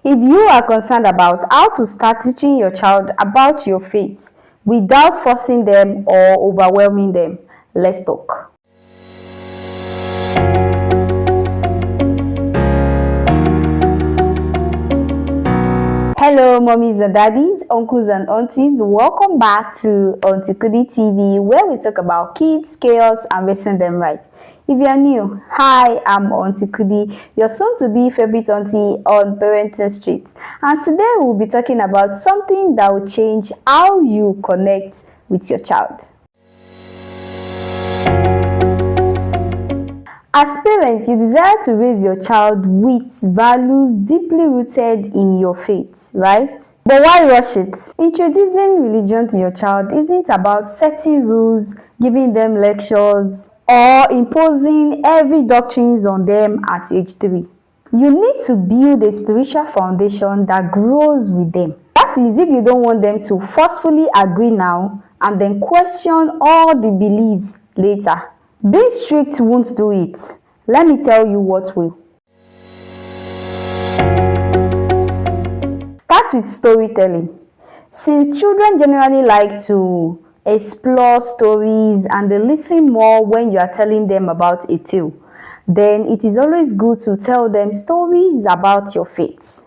If you are concerned about how to start teaching your child about your faith without forcing them or overwhelming them, let's talk. Hello, mommies and daddies, uncles and aunties. Welcome back to Auntie Kudi TV, where we talk about kids, chaos, and raising them right. If you are new, hi, I'm Auntie Kudi, your soon-to-be favorite auntie on Parenting Street. And today we'll be talking about something that will change how you connect with your child. As parents, you desire to raise your child with values deeply rooted in your faith, right? But why rush it? Introducing religion to your child isn't about setting rules, giving them lectures, or imposing heavy doctrines on them at age 3. You need to build a spiritual foundation that grows with them. That is, if you don't want them to forcefully agree now and then question all the beliefs later. Being strict won't do it. Let me tell you what will. Start with storytelling. Since children generally like to explore stories and they listen more when you are telling them about a tale, then it is always good to tell them stories about your faith.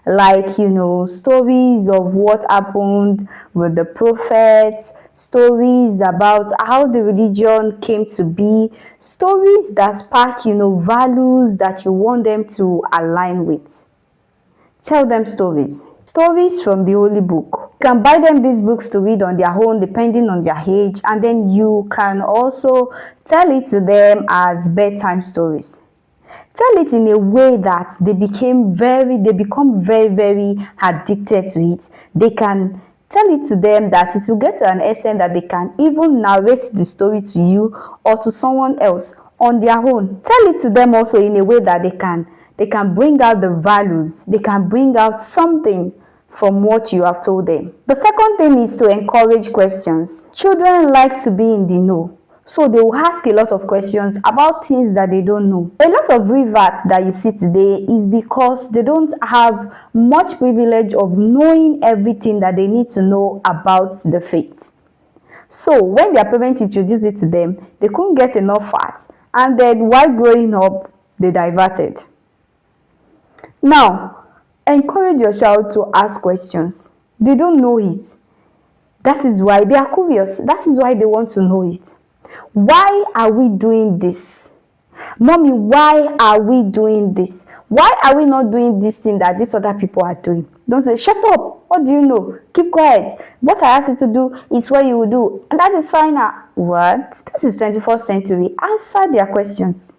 Like, stories of what happened with the prophets, stories about how the religion came to be, stories that spark, values that you want them to align with. Tell them stories. Stories from the Holy Book. You can buy them these books to read on their own depending on their age, and then you can also tell it to them as bedtime stories. Tell it in a way that they become very, very addicted to it. They can tell it to them that it will get to an extent that they can even narrate the story to you or to someone else on their own. Tell it to them also in a way that they can bring out the values. They can bring out something from what you have told them. The second thing is to encourage questions. Children like to be in the know. So they will ask a lot of questions about things that they don't know. A lot of reverts that you see today is because they don't have much privilege of knowing everything that they need to know about the faith. So when their parents introduced it to them, they couldn't get enough facts. And then while growing up, they diverted. Now, encourage your child to ask questions. They don't know it. That is why they are curious. That is why they want to know it. Why are we doing this? Mommy, why are we doing this? Why are we not doing this thing that these other people are doing? Don't say, shut up. What do you know? Keep quiet. What I asked you to do is what you will do. And that is fine now. What? This is 21st century. Answer their questions.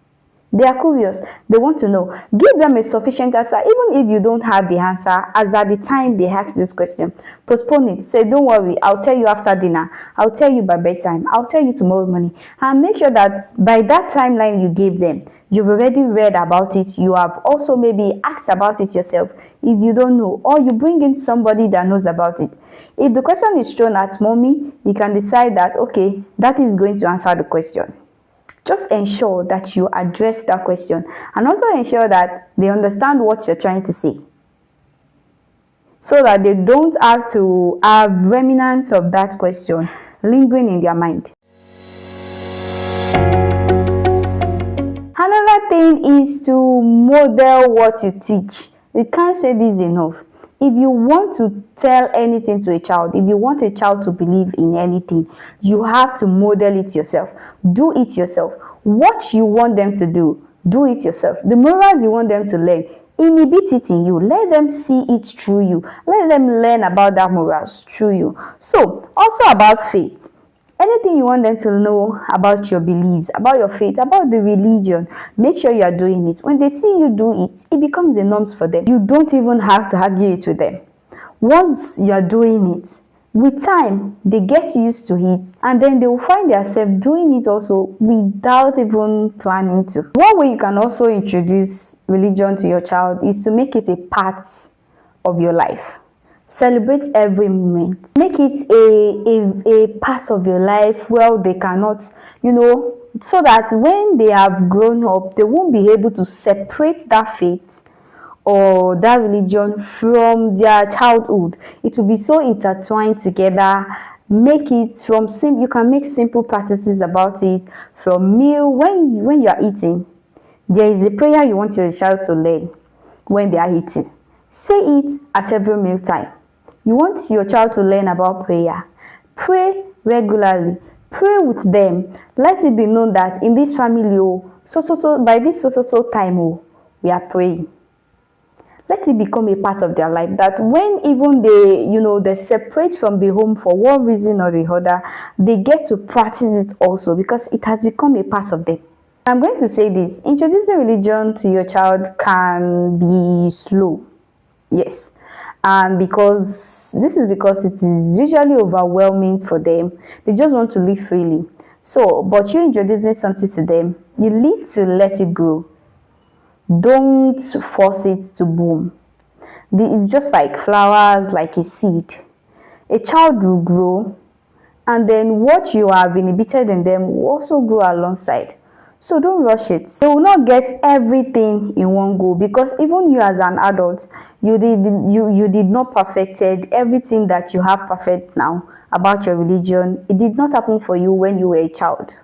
They are curious. They want to know. Give them a sufficient answer, even if you don't have the answer, as at the time they ask this question. Postpone it. Say, don't worry, I'll tell you after dinner. I'll tell you by bedtime. I'll tell you tomorrow morning. And make sure that by that timeline you gave them, you've already read about it. You have also maybe asked about it yourself if you don't know. Or you bring in somebody that knows about it. If the question is thrown at mommy, you can decide that, okay, that is going to answer the question. Just ensure that you address that question and also ensure that they understand what you're trying to say, so that they don't have to have remnants of that question lingering in their mind. Another thing is to model what you teach. You can't say this enough. If you want to tell anything to a child, if you want a child to believe in anything, you have to model it yourself. Do it yourself. What you want them to do it yourself. The morals you want them to learn, inhibit it in you. Let them see it through you. Let them learn about that morals through you. So, also about faith. Anything you want them to know about your beliefs, about your faith, about the religion, make sure you are doing it. When they see you do it, it becomes a norm for them. You don't even have to argue it with them. Once you are doing it, with time, they get used to it, and then they will find themselves doing it also without even planning to. One way you can also introduce religion to your child is to make it a part of your life. Celebrate every moment. Make it a part of your life where they cannot, so that when they have grown up, they won't be able to separate that faith or that religion from their childhood. It will be so intertwined together. Make it from you can make simple practices about it from meal. When you are eating, there is a prayer you want your child to learn when they are eating. Say it at every meal time. You want your child to learn about prayer. Pray regularly. Pray with them. Let it be known that in this family, by this time, we are praying. Let it become a part of their life, that when even they separate from the home for one reason or the other, they get to practice it also, because it has become a part of them. I'm going to say this: introducing religion to your child can be slow. Yes. And because it is usually overwhelming for them. They just want to live freely. So, but you're introducing something to them, you need to let it grow. Don't force it to bloom. It's just like flowers, like a seed. A child will grow, and then what you have inhibited in them will also grow alongside. So don't rush it. They will not get everything in one go, because even you as an adult, you did not perfected everything that you have perfect now about your religion. It did not happen for you when you were a child.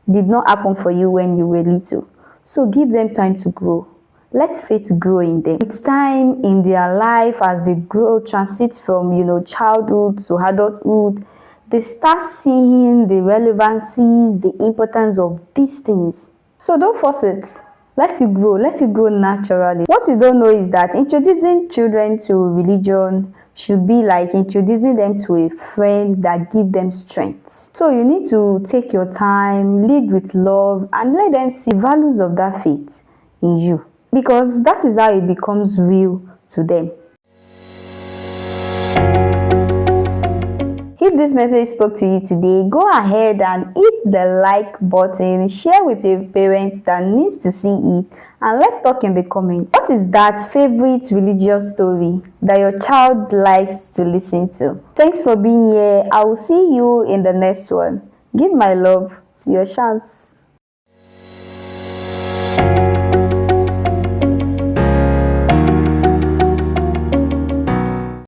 It did not happen for you when you were little. So give them time to grow. Let faith grow in them. It's time in their life, as they grow, transit from childhood to adulthood, they start seeing the relevancies, the importance of these things. So don't force it. Let it grow. Let it grow naturally. What you don't know is that introducing children to religion should be like introducing them to a friend that gives them strength. So you need to take your time, lead with love, and let them see the values of that faith in you, because that is how it becomes real to them. If this message spoke to you today, go ahead and hit the like button, share with your parents that needs to see it, and let's talk in the comments. What is that favorite religious story that your child likes to listen to? Thanks for being here. I will see you in the next one. Give my love to your shams.